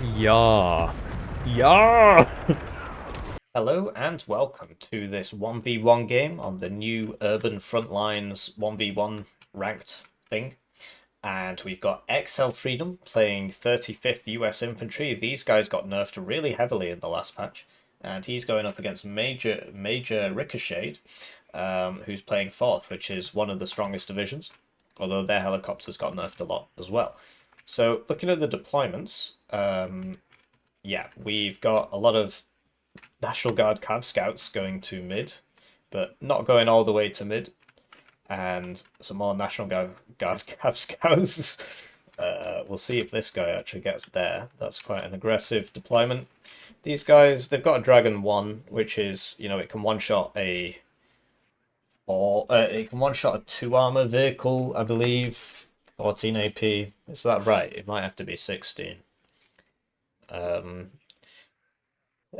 Yeah. Yeah. Hello and welcome to this 1v1 game on the new Urban Frontlines 1v1 ranked thing. And we've got Excell Freedom playing 35th US Infantry. These guys got nerfed really heavily in the last patch. And he's going up against Major Ricochet, who's playing 4th, which is one of the strongest divisions. Although their helicopters got nerfed a lot as well. So looking at the deployments, yeah, we've got a lot of National Guard Cav Scouts going to mid, but not going all the way to mid, and some more National Guard Cav Scouts. We'll see if this guy actually gets there. That's quite an aggressive deployment. These guys, they've got a Dragon 1, which is, it can one-shot it can one-shot a 2 armor vehicle, I believe. 14 AP. Is that right? It might have to be 16. Um,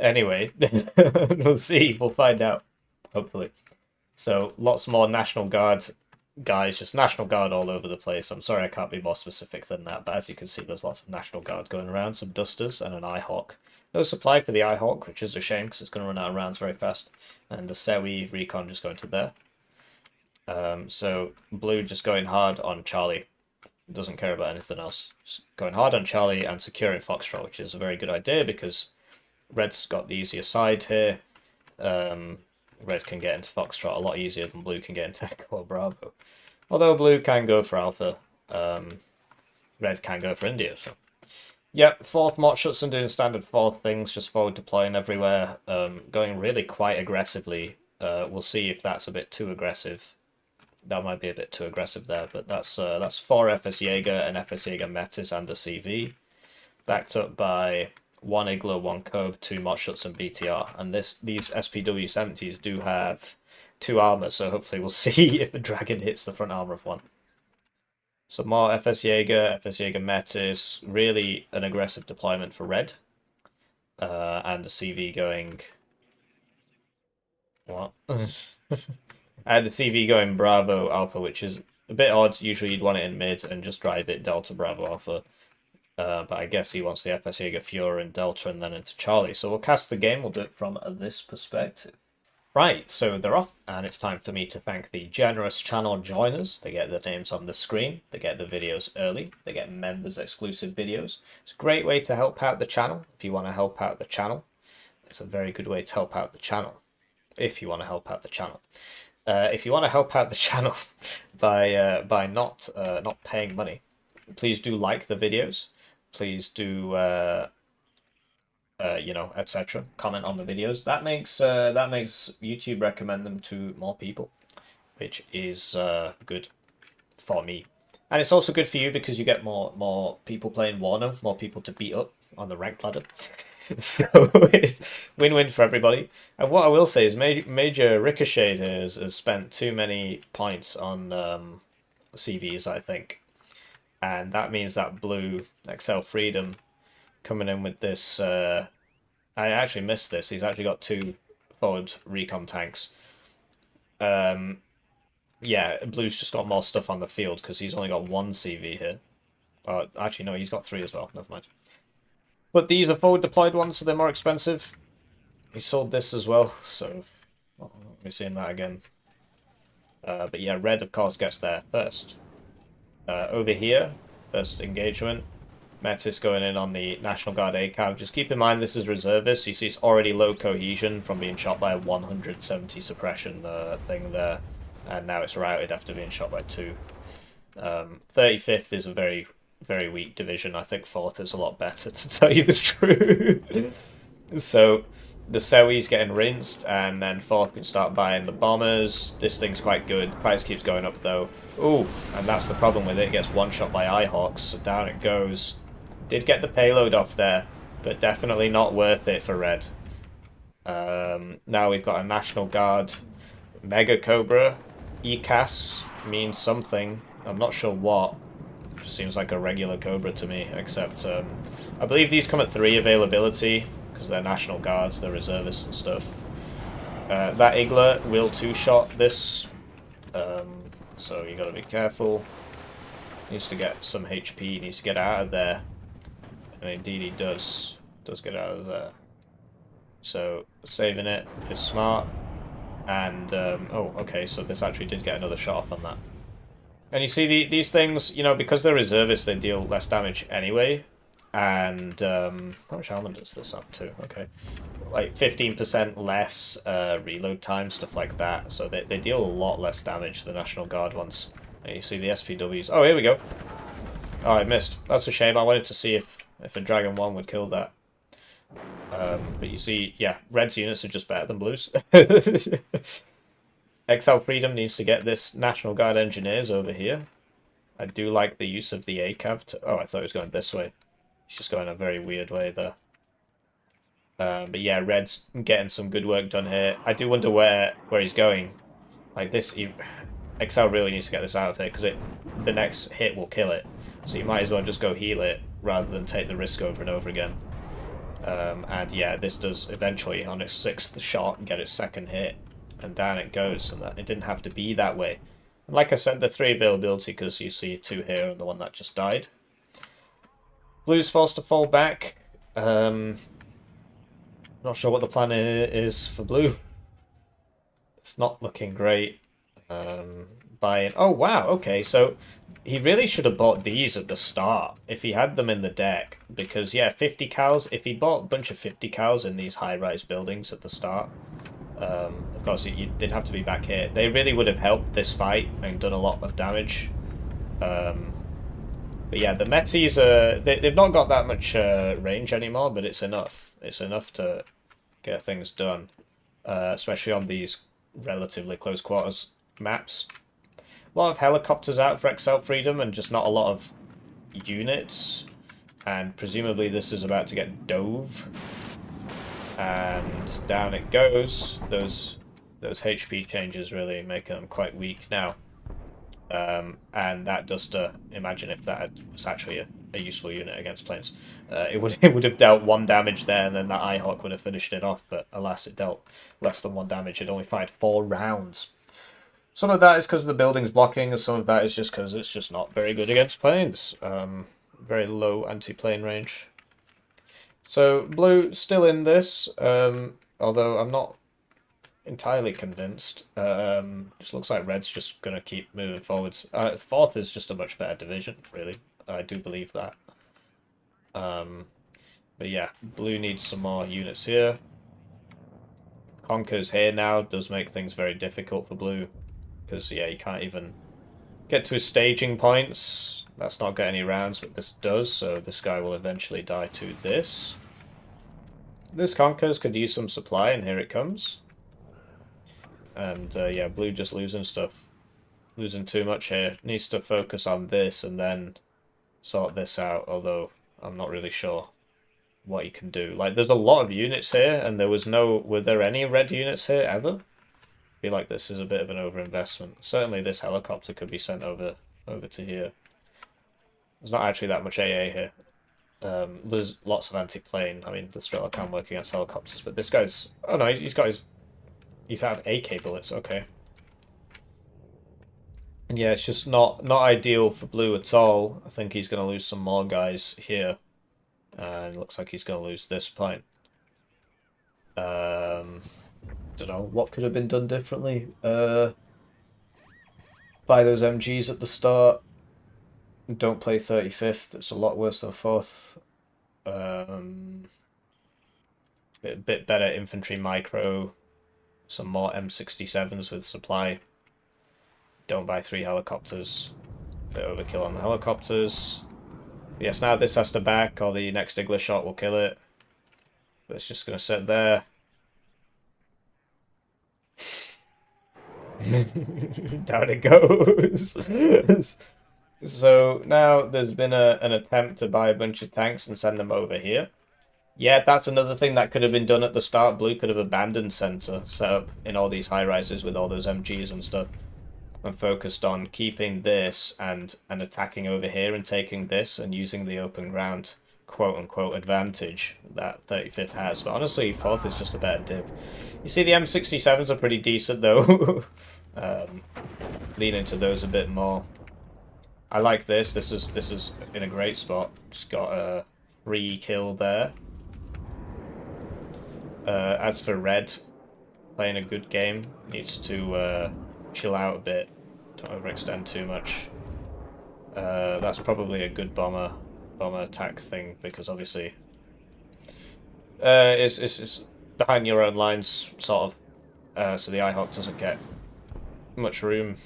Anyway, we'll see. We'll find out, hopefully. So, lots more National Guard guys, just National Guard all over the place. I'm sorry I can't be more specific than that, but as you can see, there's lots of National Guard going around, some Dusters and an Eyehawk. No supply for the Eyehawk, which is a shame because it's going to run out of rounds very fast. And the Sewi Recon just going to there. So, Blue just going hard on Charlie. Doesn't care about anything else. Just going hard on Charlie and securing Foxtrot, which is a very good idea because Red's got the easier side here. Red can get into Foxtrot a lot easier than Blue can get into Echo or Bravo. Although Blue can go for Alpha, Red can go for India. So, yep, 4th Mott Schutzendivision doing standard 4th things, just forward deploying everywhere, going really quite aggressively. We'll see if that's a bit too aggressive. That might be a bit too aggressive there, but that's 4 FS Jaeger and FS Jaeger Metis and a CV, backed up by 1 Iglo, 1 Cobe, 2 Motshuts and BTR. And these SPW-70s do have 2 armor, so hopefully we'll see if a dragon hits the front armor of 1. So more FS Jaeger Metis, really an aggressive deployment for Red. And the CV going... What? And the CV going Bravo Alpha, which is a bit odd. Usually you'd want it in mid and just drive it Delta Bravo Alpha. But I guess he wants the FS Jaeger Fuhrer and Delta and then into Charlie. So we'll cast the game. We'll do it from this perspective. Right, so they're off, and it's time for me to thank the generous channel joiners. They get their names on the screen, they get the videos early, they get members exclusive videos. It's a great way to help out the channel if you want to help out the channel. It's a very good way to help out the channel if you want to help out the channel. If you want to help out the channel by not paying money, please do like the videos. Please do etc. Comment on the videos. That makes YouTube recommend them to more people, which is good for me. And it's also good for you because you get more people playing Warno, more people to beat up on the ranked ladder. So it's win-win for everybody. And what I will say is Major Ricochet has spent too many points on CVs, I think. And that means that Blue Excell Freedom coming in with this... I actually missed this. He's actually got 2 forward recon tanks. Yeah, Blue's just got more stuff on the field because he's only got 1 CV here. Actually, no, he's got 3 as well. Never mind. But these are forward deployed ones, so they're more expensive. He sold this as well, so we're seeing that again. But yeah, Red, of course, gets there first. Over here, first engagement. Metis going in on the National Guard ACAV. Just keep in mind this is reservist. You see it's already low cohesion from being shot by a 170 suppression thing there. And now it's routed after being shot by 2. 35th is a very, very weak division. I think 4th is a lot better, to tell you the truth. So the Sewi's getting rinsed, and then 4th can start buying the bombers. This thing's quite good. The price keeps going up, though. Ooh, and that's the problem with it. It gets one-shot by Eyehawks, so down it goes. Did get the payload off there, but definitely not worth it for Red. Now we've got a National Guard Mega Cobra. ECAS means something. I'm not sure what. Just seems like a regular Cobra to me, except I believe these come at 3 availability because they're National Guards, they're reservists and stuff. That Igler will 2-shot this, so you gotta be careful. Needs to get some HP, needs to get out of there. And indeed he does get out of there. So saving it is smart. And, oh, okay, so this actually did get another shot off on that. And you see, these things, you know, because they're reservists, they deal less damage anyway. And, how much armor does this up to? Okay. Like 15% less reload time, stuff like that. So they deal a lot less damage than the National Guard ones. And you see the SPWs. Oh, here we go. Oh, I missed. That's a shame. I wanted to see if a Dragon 1 would kill that. But you see, yeah, Red's units are just better than Blue's. Excell Freedom needs to get this National Guard engineers over here. I do like the use of the ACAV to... Oh, I thought he was going this way. He's just going a very weird way there. But yeah, Red's getting some good work done here. I do wonder where he's going. Like this, Excell really needs to get this out of here because the next hit will kill it. So you might as well just go heal it rather than take the risk over and over again. And yeah, this does eventually, on its 6th shot, get its 2nd hit. And down it goes, and that it didn't have to be that way. And like I said, the 3 availability, because you see 2 here and the one that just died. Blue's forced to fall back. Not sure what the plan is for Blue. It's not looking great. Buying... Oh, wow, okay, so he really should have bought these at the start, if he had them in the deck. Because, yeah, 50 cals, if he bought a bunch of 50 cals in these high-rise buildings at the start... of course, you did have to be back here. They really would have helped this fight and done a lot of damage. But yeah, the Metsies, they've not got that much range anymore, but it's enough. It's enough to get things done, especially on these relatively close quarters maps. A lot of helicopters out for Excell Freedom and just not a lot of units. And presumably this is about to get dove. And down it goes. Those HP changes really make them quite weak now. And that does to imagine if that was actually a useful unit against planes. It would have dealt 1 damage there, and then that Eyehawk would have finished it off. But alas, it dealt less than 1 damage. It only fired 4 rounds. Some of that is because the building's blocking, and some of that is just because it's just not very good against planes. Very low anti-plane range. So Blue still in this, although I'm not entirely convinced. Just looks like Red's just going to keep moving forwards. 4th is just a much better division, really. I do believe that. But yeah, Blue needs some more units here. Conquer's here now, does make things very difficult for Blue. Because, yeah, you can't even get to his staging points. That's not got any rounds, but this does, so this guy will eventually die to this. This Conquerors could use some supply, and here it comes. And, yeah, Blue just losing stuff. Losing too much here. Needs to focus on this and then sort this out, although I'm not really sure what he can do. Like, there's a lot of units here, and were there any red units here ever? I feel like this is a bit of an overinvestment. Certainly this helicopter could be sent over to here. There's not actually that much AA here. There's lots of anti-plane. I mean, the Strela can work against helicopters, but this guy's... Oh no, he's out of AK bullets, okay. And yeah, it's just not ideal for Blue at all. I think he's going to lose some more guys here. And it looks like he's going to lose this point. Don't know, what could have been done differently? Buy those MGs at the start. Don't play 35th, it's a lot worse than 4th. Bit better infantry micro. Some more M67s with supply. Don't buy 3 helicopters. Bit overkill on the helicopters. But yes, now this has to back, or the next Igler shot will kill it. But it's just going to sit there. Down it goes. So now there's been an attempt to buy a bunch of tanks and send them over here. Yeah, that's another thing that could have been done at the start. Blue could have abandoned center, set up in all these high rises with all those MGs and stuff, and focused on keeping this and attacking over here and taking this and using the open ground quote-unquote advantage that 35th has. But honestly, 4th is just a better dip. You see the M67s are pretty decent though. Lean into those a bit more. I like this. This is in a great spot. Just got free kill there. As for Red, playing a good game, needs to chill out a bit, don't overextend too much. That's probably a good bomber attack thing, because obviously it's behind your own lines, sort of, so the IHawk doesn't get much room.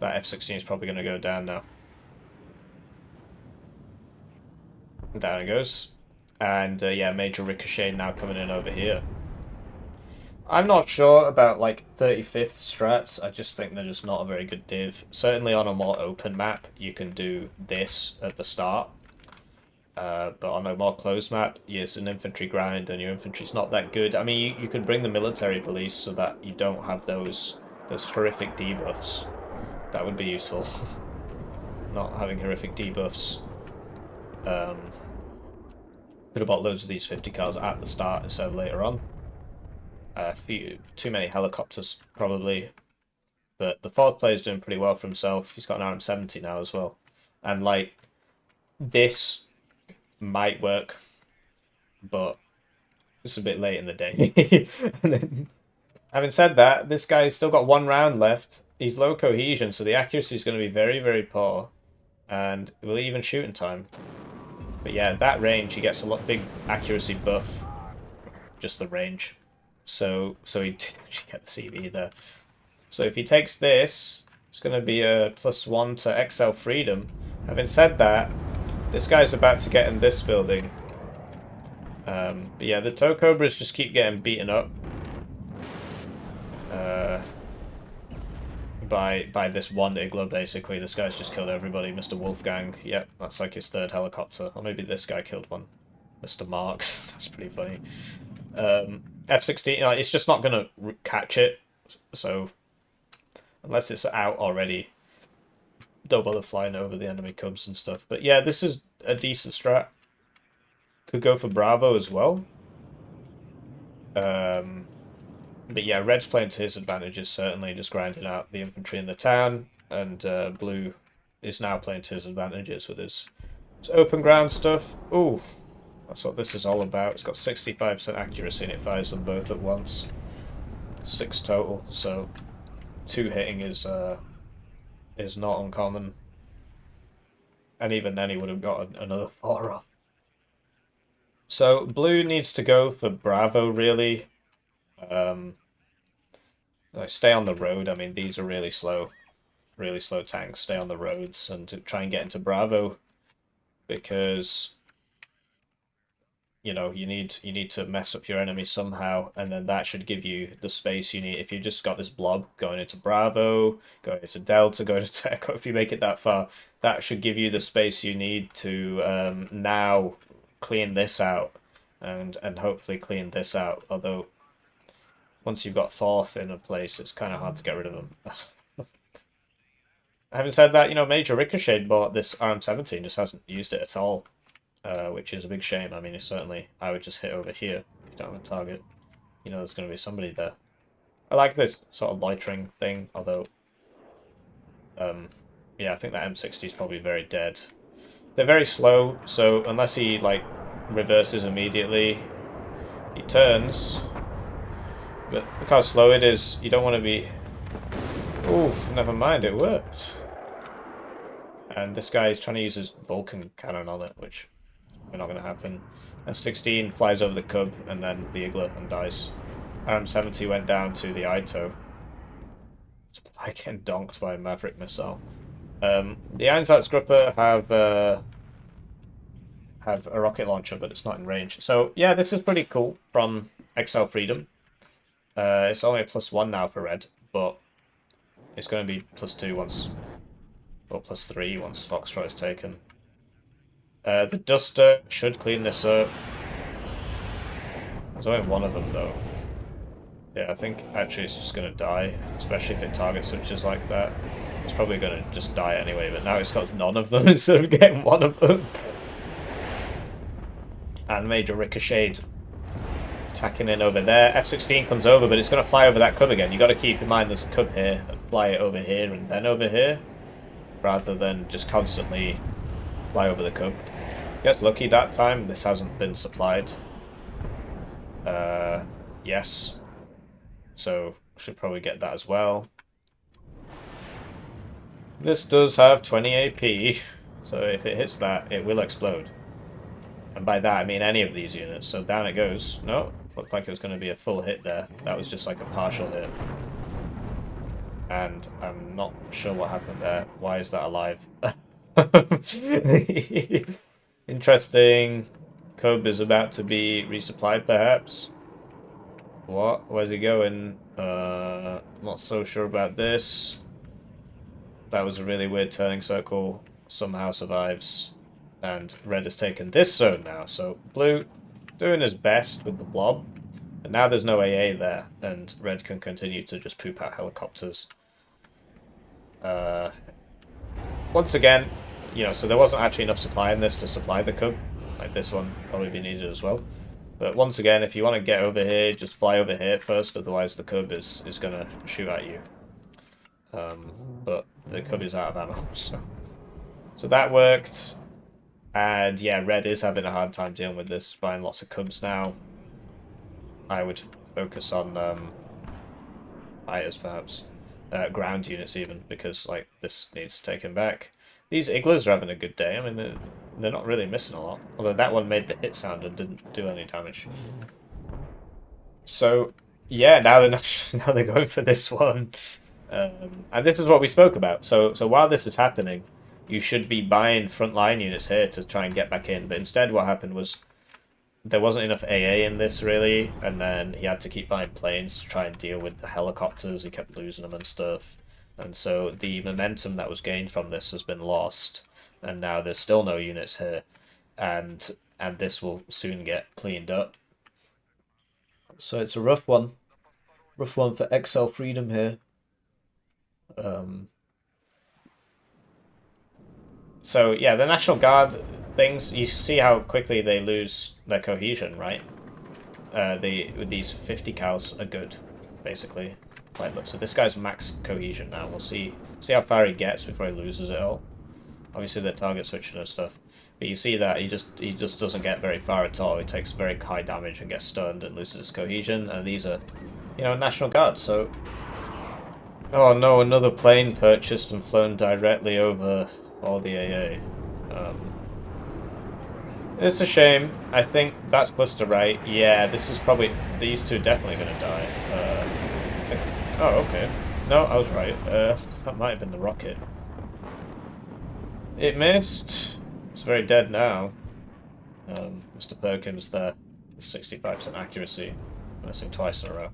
That F-16 is probably going to go down now. Down it goes. And yeah, Major Ricochet now coming in over here. I'm not sure about like 35th strats. I just think they're just not a very good div. Certainly on a more open map, you can do this at the start. But on a more closed map, it's an infantry grind, and your infantry's not that good. I mean, you could bring the military police so that you don't have those horrific debuffs. That would be useful. Not having horrific debuffs. Could have bought loads of these 50 cars at the start instead of later on. Too many helicopters, probably. But the fourth player's doing pretty well for himself. He's got an RM70 now as well. And, like, this might work, but it's a bit late in the day. And then, having said that, this guy's still got 1 round left. He's low cohesion, so the accuracy is going to be very, very poor. And will even shoot in time. But yeah, at that range, he gets a big accuracy buff. Just the range. So he did actually get the CV there. So if he takes this, it's going to be a +1 to Excell freedom. Having said that, this guy's about to get in this building. But yeah, the tow cobras just keep getting beaten up. By this one Igla, basically. This guy's just killed everybody. Mr. Wolfgang. Yep, that's like his 3rd helicopter. Or maybe this guy killed one. Mr. Marks. That's pretty funny. F-16, it's just not going to catch it. So, unless it's out already, don't bother flying over the enemy cubs and stuff. But yeah, this is a decent strat. Could go for Bravo as well. But yeah, Red's playing to his advantages, certainly, just grinding out the infantry in the town. And Blue is now playing to his advantages with his open ground stuff. Ooh, that's what this is all about. It's got 65% accuracy and it fires them both at once. 6 total, so 2 hitting is not uncommon. And even then he would have got another 4 off. So Blue needs to go for Bravo, really. Stay on the road. I mean, these are really slow tanks. Stay on the roads and to try and get into Bravo, because you know you need to mess up your enemy somehow, and then that should give you the space you need. If you just got this blob going into Bravo, going into Delta, going into Echo, if you make it that far, that should give you the space you need to now clean this out and hopefully clean this out. Although once you've got 4th in a place, it's kind of hard to get rid of them. Having said that, you know, Major Ricochet bought this RM17, just hasn't used it at all, which is a big shame. I mean, I would just hit over here if you don't have a target. You know, there's going to be somebody there. I like this sort of loitering thing, although, yeah, I think that M60 is probably very dead. They're very slow, so unless he, like, reverses immediately, he turns. But look how slow it is. You don't want to be... Oof, never mind, it worked. And this guy is trying to use his Vulcan cannon on it, which is not going to happen. F-16 flies over the Cub and then the Igla and dies. RM-70 went down to the Ito. By getting donked by a Maverick missile. The Einsatzgruppe have a rocket launcher, but it's not in range. So yeah, this is pretty cool from Excell Freedom. It's only a +1 now for Red, but it's going to be +2 once, or +3 once Foxtrot is taken. The Duster should clean this up. There's only one of them though. Yeah, I think actually it's just going to die, especially if it target switches like that. It's probably going to just die anyway, but now it's got none of them instead of getting one of them. And Major Ricochet attacking in over there. F-16 comes over, but it's going to fly over that Cub again. You've got to keep in mind there's a Cub here, and fly it over here and then over here, rather than just constantly fly over the Cub. Gets lucky that time. This hasn't been supplied. Yes. So should probably get that as well. This does have 20 AP, so if it hits that, it will explode. And by that, I mean any of these units. So down it goes. No, looked like it was going to be a full hit there. That was just like a partial hit. And I'm not sure what happened there. Why is that alive? Interesting. Cub is about to be resupplied, perhaps. What? Where's he going? Not so sure about this. That was a really weird turning circle. Somehow survives. And red has taken this zone now. So blue doing his best with the blob. And now there's no AA there. And red can continue to just poop out helicopters. Once again, you know, so there wasn't actually enough supply in this to supply the Cub. Like this one probably be needed as well. But once again, if you want to get over here, just fly over here first. Otherwise the Cub is going to shoot at you. But the Cub is out of ammo. So that worked. And yeah, red is having a hard time dealing with this, buying lots of Cubs now. I would focus on fighters perhaps. Ground units even, because like this needs taken back. These Igglers are having a good day. I mean, they're not really missing a lot. Although that one made the hit sound and didn't do any damage. So yeah, now they're going for this one. And this is what we spoke about. So while this is happening, you should be buying frontline units here to try and get back in. But instead what happened was there wasn't enough AA in this, really, and then he had to keep buying planes to try and deal with the helicopters. He kept losing them and stuff. And so the momentum that was gained from this has been lost, and now there's still no units here, and this will soon get cleaned up. So it's a rough one. Rough one for Excell Freedom here. So yeah, the National Guard things, you see how quickly they lose their cohesion, right? With these 50 cals are good, basically. Like, look, so this guy's max cohesion now. We'll see how far he gets before he loses it all. Obviously, they're target switching and stuff, but you see that he just doesn't get very far at all. He takes very high damage and gets stunned and loses his cohesion. And these are, you know, National Guard. So, oh no, another plane purchased and flown directly over all the AA. It's a shame. I think that's close to right. Yeah, this is probably... These two definitely going to die. Oh, okay. No, I was right. That might have been the rocket. It missed. It's very dead now. Mr. Perkins there. 65% accuracy. Missing twice in a row.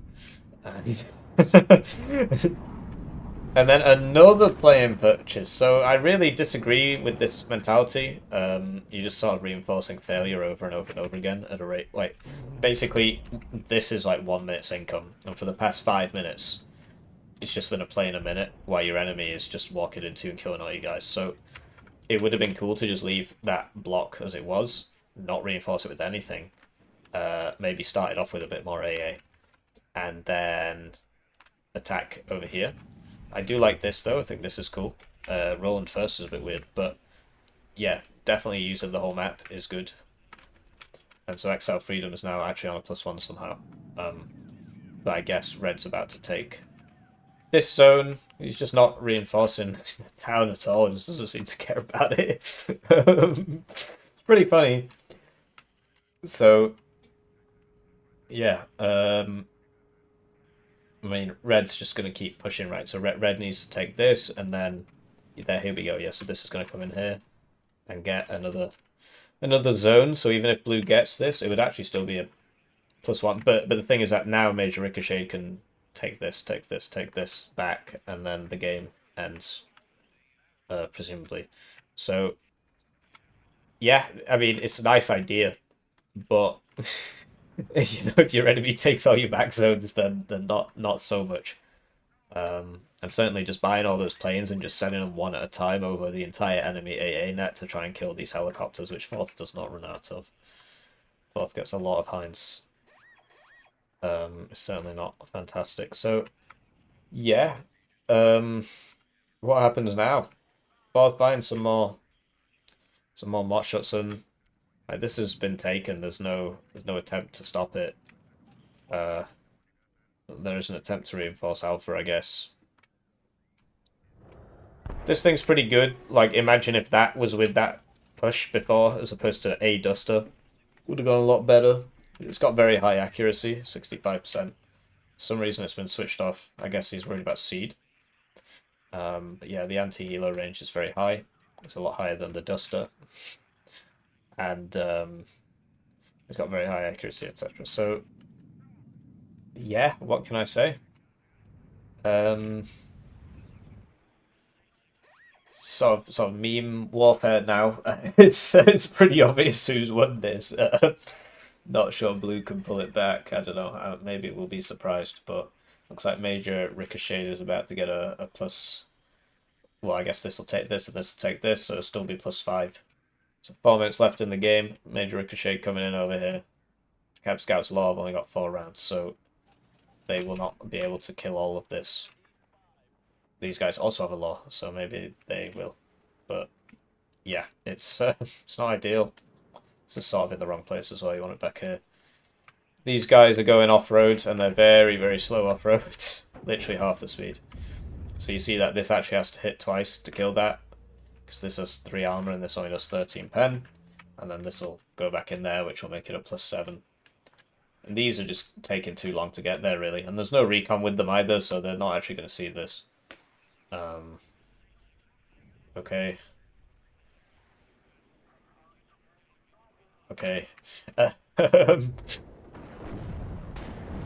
And... And then another plane purchase. So I really disagree with this mentality. You're just sort of reinforcing failure over and over and over again at a rate. Like, basically, this is like 1 minute's income. And for the past 5 minutes, it's just been a plane a minute while your enemy is just walking into and killing all you guys. So it would have been cool to just leave that block as it was, not reinforce it with anything. Maybe start it off with a bit more AA. And then attack over here. I do like this, though. I think this is cool. Rolling first is a bit weird, but yeah, definitely using the whole map is good. And so Excell Freedom is now actually on a +1 somehow. But I guess Red's about to take this zone. He's just not reinforcing the town at all. He just doesn't seem to care about it. It's pretty funny. So, yeah. I mean, red's just going to keep pushing, right? So red needs to take this, and then there, here we go. Yeah, so this is going to come in here and get another zone. So even if blue gets this, it would actually still be a +1. But the thing is that now Major Ricochet can take this back, and then the game ends, presumably. So yeah, I mean, it's a nice idea, but you know, if your enemy takes all your back zones, then not so much. And certainly just buying all those planes and just sending them one at a time over the entire enemy AA net to try and kill these helicopters, which Fourth does not run out of. Fourth gets a lot of hinds. It's certainly not fantastic. So, yeah. What happens now? Fourth buying some more Mott Schutzen. Like, this has been taken. There's no attempt to stop it. There is an attempt to reinforce Alpha, I guess. This thing's pretty good. Like, imagine if that was with that push before, as opposed to a Duster. Would have gone a lot better. It's got very high accuracy, 65%. For some reason it's been switched off. I guess he's worried about seed. But yeah, the anti-healer range is very high. It's a lot higher than the Duster. And it's got very high accuracy, etc. So, yeah, what can I say? Sort of meme warfare now. It's pretty obvious who's won this. Not sure Blue can pull it back. I don't know. Maybe we'll be surprised, but looks like Major Ricochet is about to get a plus. Well, I guess this will take this and this will take this, so it'll still be +5. So 4 minutes left in the game. Major Ricochet coming in over here. Cav Scouts Law have only got 4 rounds, so they will not be able to kill all of this. These guys also have a law, so maybe they will. But yeah, it's it's not ideal. This is sort of in the wrong place as well. You want it back here. These guys are going off-road, and they're very, very slow off-road. Literally half the speed. So you see that this actually has to hit twice to kill that, because this has 3 armor and this only does 13 pen. And then this will go back in there, which will make it a +7. And these are just taking too long to get there, really. And there's no recon with them either, so they're not actually going to see this. Okay. Okay.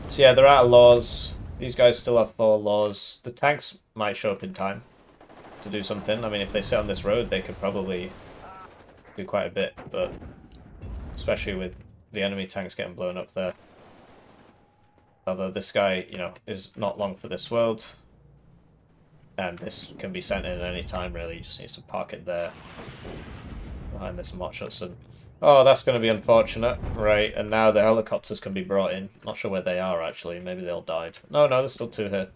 So yeah, they're out of laws. These guys still have 4 laws. The tanks might show up in time to do something. I mean, if they sit on this road, they could probably do quite a bit, but especially with the enemy tanks getting blown up there. Although this guy, you know, is not long for this world. And this can be sent in at any time, really. He just needs to park it there. Behind this Mott Schützen. Oh, that's going to be unfortunate. Right, and now the helicopters can be brought in. Not sure where they are, actually. Maybe they all died. No, there's still 2 here.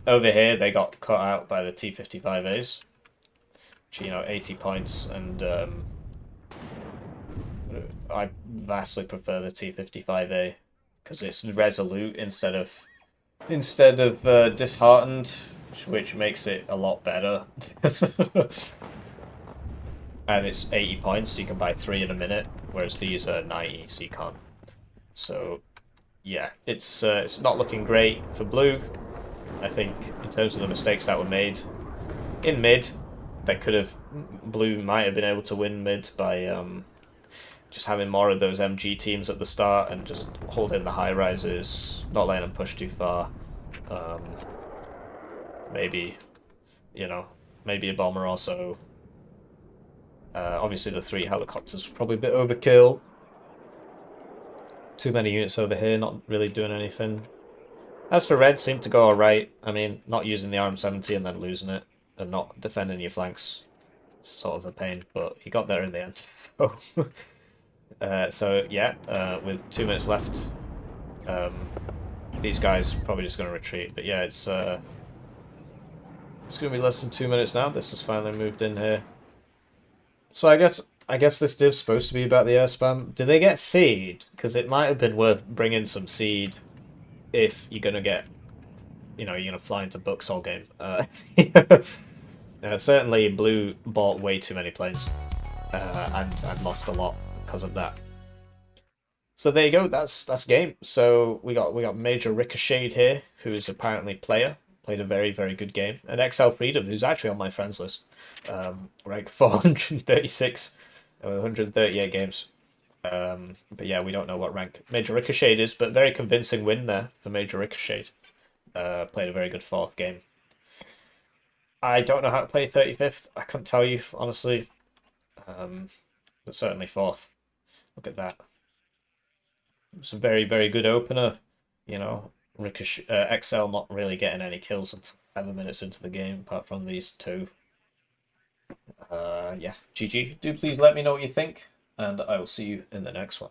Over here, they got cut out by the T-55As. Which, you know, 80 points. And I vastly prefer the T-55A. Because it's resolute instead of disheartened, which makes it a lot better. And it's 80 points, so you can buy 3 in a minute, whereas these are 90, so you can't. So, yeah, it's not looking great for Blue. I think in terms of the mistakes that were made in mid, Blue might have been able to win mid by just having more of those MG teams at the start and just holding the high rises, not letting them push too far. Maybe, you know, maybe a bomber also. Obviously the 3 helicopters were probably a bit overkill. Too many units over here, not really doing anything. As for Red, seemed to go alright. I mean, not using the RM70 and then losing it, and not defending your flanks. It's sort of a pain, but he got there in the end. So yeah, with 2 minutes left, these guys probably just going to retreat. But yeah, it's going to be less than 2 minutes now. This has finally moved in here. So I guess this div's supposed to be about the air spam. Do they get seed? Because it might have been worth bringing some seed if you're going to get, you know, you're going to fly into books all game. Certainly Blue bought way too many planes and lost a lot because of that. So there you go, that's game. So we got Major Ricochet here, who is apparently player. Played a very, very good game. And Excell Freedom, who's actually on my friends list. Rank 436, 138 games. But yeah, we don't know what rank Major Ricochet is, but very convincing win there for Major Ricochet. Played a very good 4th game. I don't know how to play 35th. I couldn't tell you, honestly. But certainly 4th. Look at that. It's a very, very good opener. You know, Ricochet, Excell not really getting any kills until 7 minutes into the game, apart from these 2. Yeah, GG. Do please let me know what you think, and I will see you in the next one.